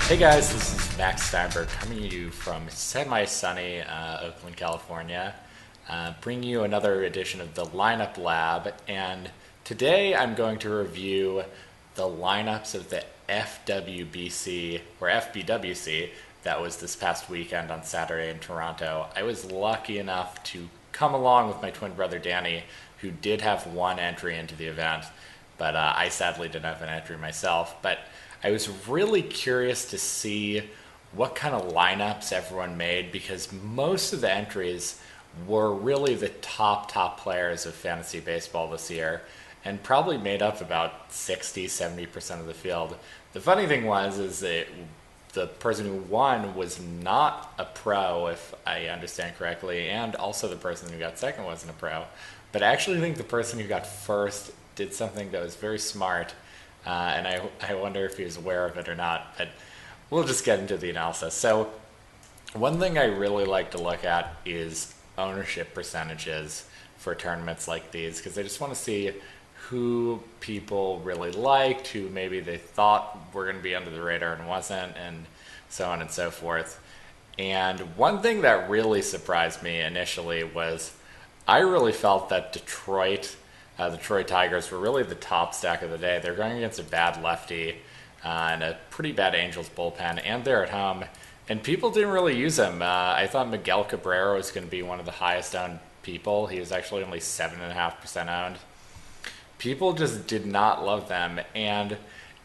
Hey guys, this is Max Steinberg coming to you from semi-sunny Oakland, California, bringing you another edition of the Lineup Lab. And today I'm going to review the lineups of the FWBC or FBWC that was this past weekend on Saturday in Toronto. I was lucky enough to come along with my twin brother Danny, who did have one entry into the event, but I sadly didn't have an entry myself. But I was really curious to see what kind of lineups everyone made, because most of the entries were really the top players of fantasy baseball this year and probably made up about 60-70% of the field. The funny thing is that the person who won was not a pro, if I understand correctly, and also the person who got second wasn't a pro. But I actually think the person who got first did something that was very smart. And I wonder if he was aware of it or not, but we'll just get into the analysis. So one thing I really like to look at is ownership percentages for tournaments like these, because I just want to see who people really liked, who maybe they thought were going to be under the radar and wasn't, and so on and so forth. And one thing that really surprised me initially was I really felt that the Detroit Tigers were really the top stack of the day. They're going against a bad lefty and a pretty bad Angels bullpen, and they're at home. And people didn't really use him. I thought Miguel Cabrera was going to be one of the highest owned people. He was actually only 7.5% owned. People just did not love them, and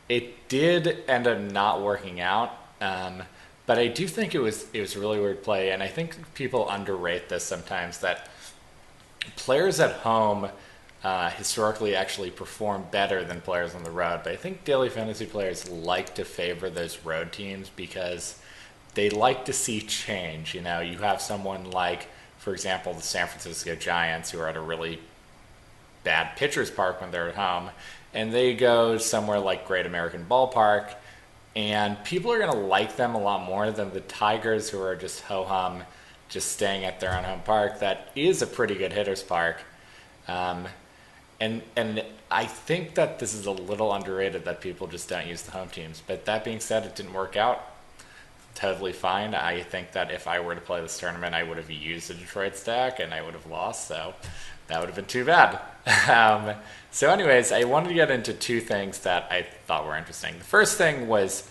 it did end up not working out. But I do think it was a really weird play, and I think people underrate this sometimes, that players at home historically actually perform better than players on the road. But I think daily fantasy players like to favor those road teams because they like to see change. You know, you have someone like, for example, the San Francisco Giants, who are at a really bad pitcher's park when they're at home, and they go somewhere like Great American Ballpark, and people are going to like them a lot more than the Tigers, who are just ho-hum, just staying at their own home park. That is a pretty good hitter's park. And I think that this is a little underrated, that people just don't use the home teams. But that being said, it didn't work out. Totally fine. I think that if I were to play this tournament, I would have used a Detroit stack and I would have lost. So that would have been too bad. So anyways, I wanted to get into two things that I thought were interesting. The first thing was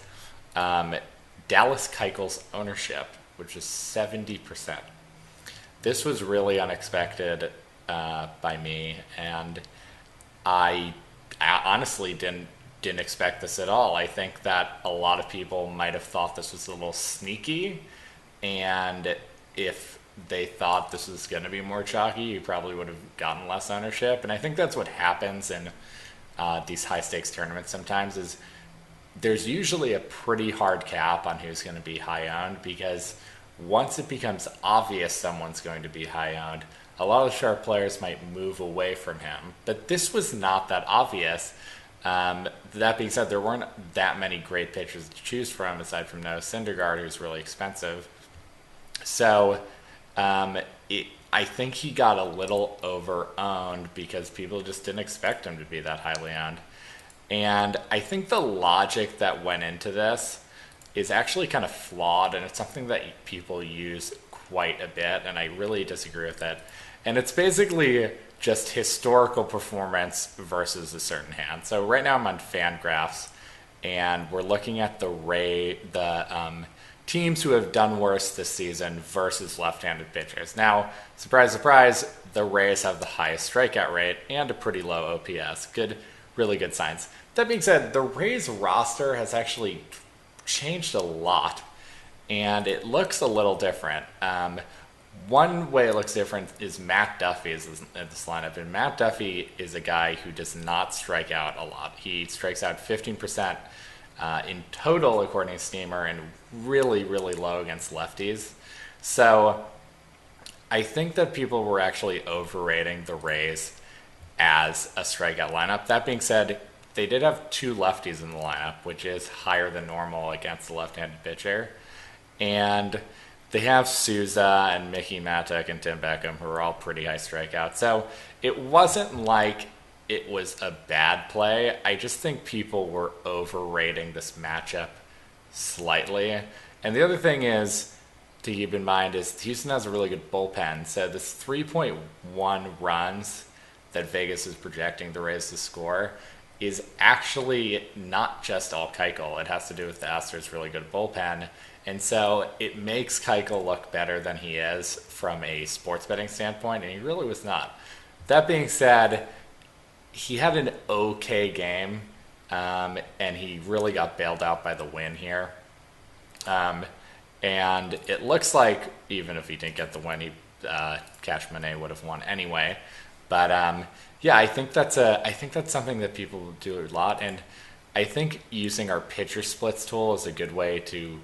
Dallas Keuchel's ownership, which is 70%. This was really unexpected by me, and I honestly didn't expect this at all. I think that a lot of people might have thought this was a little sneaky, and if they thought this was going to be more chalky, you probably would have gotten less ownership. And I think that's what happens in these high stakes tournaments sometimes, is there's usually a pretty hard cap on who's going to be high owned, because once it becomes obvious someone's going to be high owned, a lot of sharp players might move away from him. But this was not that obvious. That being said, there weren't that many great pitchers to choose from, aside from Noah Syndergaard, who's really expensive. So I think he got a little over-owned because people just didn't expect him to be that highly owned. And I think the logic that went into this is actually kind of flawed, and it's something that people use quite a bit, and I really disagree with it. And it's basically just historical performance versus a certain hand. So right now I'm on FanGraphs, and we're looking at the teams who have done worse this season versus left-handed pitchers. Now, surprise, surprise, the Rays have the highest strikeout rate and a pretty low OPS. Really good signs. That being said, the Rays roster has actually changed a lot, and it looks a little different. One way it looks different is Matt Duffy is in this lineup, and Matt Duffy is a guy who does not strike out a lot. He strikes out 15% in total, according to Steamer, and really, really low against lefties. So I think that people were actually overrating the Rays as a strikeout lineup. That being said, they did have two lefties in the lineup, which is higher than normal against the left-handed pitcher. And they have Souza and Mickey Mantle and Tim Beckham, who are all pretty high strikeouts. So it wasn't like it was a bad play. I just think people were overrating this matchup slightly. And the other thing is to keep in mind is Houston has a really good bullpen. So this 3.1 runs that Vegas is projecting the Rays to score is actually not just all Keuchel. It has to do with the Astros' really good bullpen. And so it makes Keuchel look better than he is from a sports betting standpoint, and he really was not. That being said, he had an okay game, and he really got bailed out by the win here. And it looks like even if he didn't get the win, Cash Money would have won anyway. But yeah, I think that's something that people do a lot, and I think using our pitcher splits tool is a good way to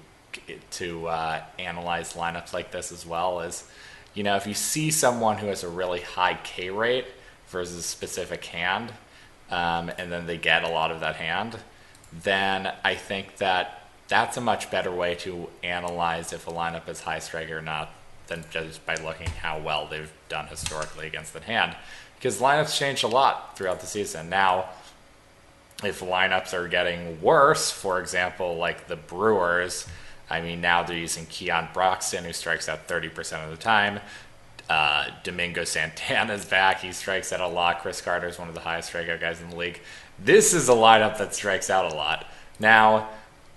analyze lineups like this as well. Is, if you see someone who has a really high K rate versus a specific hand, and then they get a lot of that hand, then I think that's a much better way to analyze if a lineup is high strike or not than just by looking how well they've done historically against that hand. Because lineups change a lot throughout the season. Now, if lineups are getting worse, for example, like the Brewers, now they're using Keon Broxton, who strikes out 30% of the time. Domingo Santana's back. He strikes out a lot. Chris Carter is one of the highest strikeout guys in the league. This is a lineup that strikes out a lot. Now,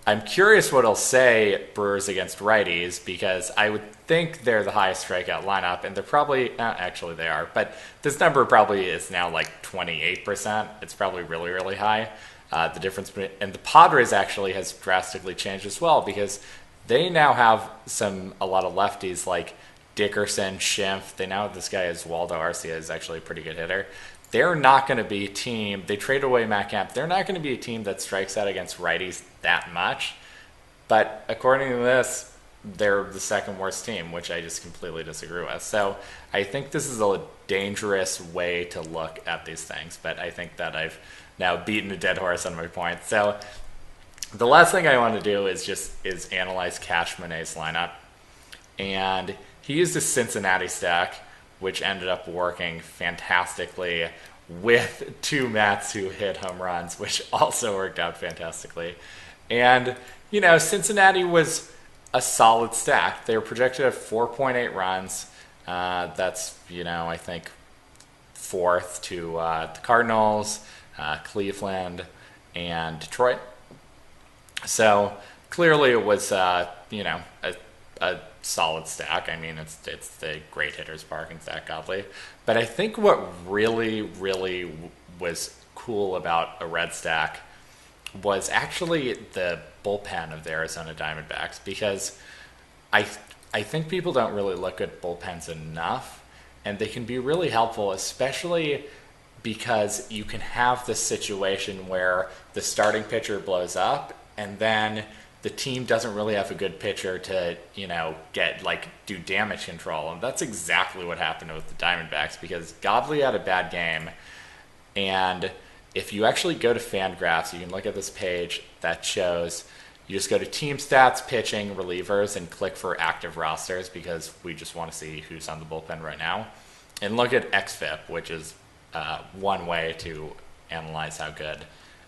I'm curious what he'll say Brewers against righties, because I would think they're the highest strikeout lineup, and they're probably, actually they are, but this number probably is now like 28%. It's probably really, really high. The difference between, and the Padres actually has drastically changed as well, because they now have a lot of lefties like Dickerson, Schimpf. They now have this guy as Waldo Arcia, is actually a pretty good hitter. They're not going to be a team, they trade away Matt Kemp, they're not going to be a team that strikes out against righties that much. But according to this, they're the second worst team, which I just completely disagree with. So I think this is a dangerous way to look at these things, but I think that I've now beaten a dead horse on my point. So the last thing I want to do is analyze Cash Monet's lineup. And he used a Cincinnati stack, which ended up working fantastically with two Mats who hit home runs, which also worked out fantastically. And, Cincinnati was a solid stack. They were projected at 4.8 runs. That's, I think, fourth to the Cardinals, Cleveland, and Detroit. So clearly it was, a solid stack. It's the great hitters park in Zach Godley. But I think what really, really was cool about a red stack was actually the bullpen of the Arizona Diamondbacks, because I think people don't really look at bullpens enough, and they can be really helpful, especially because you can have this situation where the starting pitcher blows up, and then the team doesn't really have a good pitcher to, do damage control. And that's exactly what happened with the Diamondbacks, because Godley had a bad game. And if you actually go to FanGraphs, you can look at this page that shows, you just go to team stats, pitching, relievers, and click for active rosters, because we just want to see who's on the bullpen right now. And look at XFIP, which is one way to analyze how good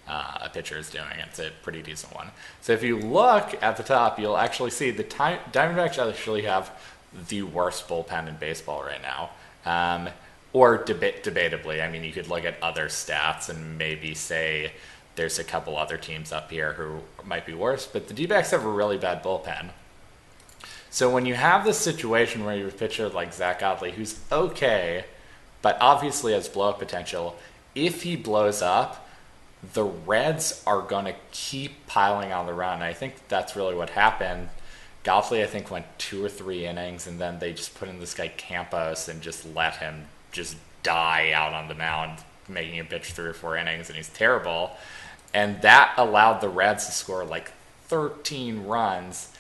a pitcher is doing. It's a pretty decent one. So if you look at the top, you'll actually see the Diamondbacks actually have the worst bullpen in baseball right now. Or debatably. You could look at other stats and maybe say there's a couple other teams up here who might be worse, but the D-backs have a really bad bullpen. So when you have this situation where you have a pitcher like Zach Godley, who's okay, but obviously has blow-up potential, if he blows up, the Reds are going to keep piling on the run. I think that's really what happened. Godley, I think, went 2 or 3 innings, and then they just put in this guy Campos and just let him just die out on the mound, making him pitch 3 or 4 innings, and he's terrible. And that allowed the Reds to score like 13 runs.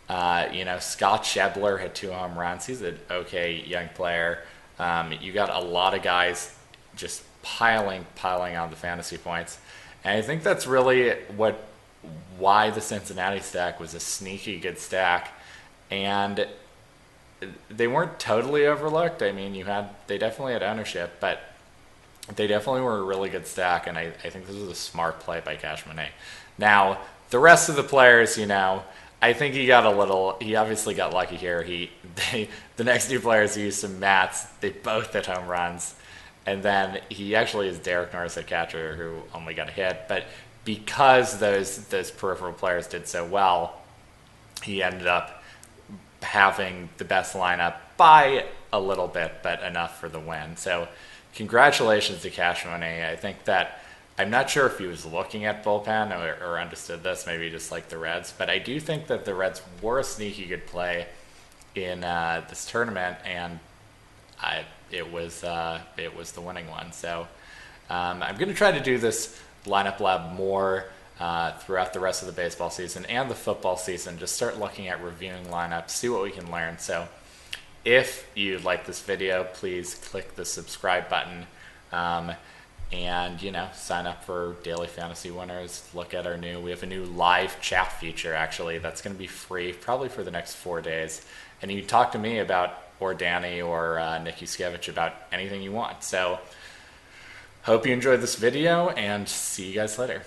Scott Schebler had 2 home runs. He's an okay young player. You got a lot of guys just piling on the fantasy points. And I think that's really why the Cincinnati stack was a sneaky good stack. And they weren't totally overlooked. They definitely had ownership, but they definitely were a really good stack, and I think this was a smart play by Cash Money. Now, The rest of the players, I think he obviously got lucky here. The next two players, he used some mats. They both hit home runs. And then he actually is Derek Norris at catcher, who only got a hit. But because those peripheral players did so well, he ended up having the best lineup by a little bit, but enough for the win. So congratulations to Cash Money. I think that, I'm not sure if he was looking at bullpen or understood this, maybe just like the Reds, but I do think that the Reds were a sneaky good play in this tournament, and it was the winning one. So I'm going to try to do this lineup lab more throughout the rest of the baseball season and the football season. Just start looking at reviewing lineups, see what we can learn. So if you like this video, please click the subscribe button, and sign up for Daily Fantasy Winners. Look at we have a new live chat feature, actually, that's going to be free probably for the next 4 days, and you can talk to me about, or Danny, or Nick Yuskevich, about anything you want. So hope you enjoyed this video, and see you guys later.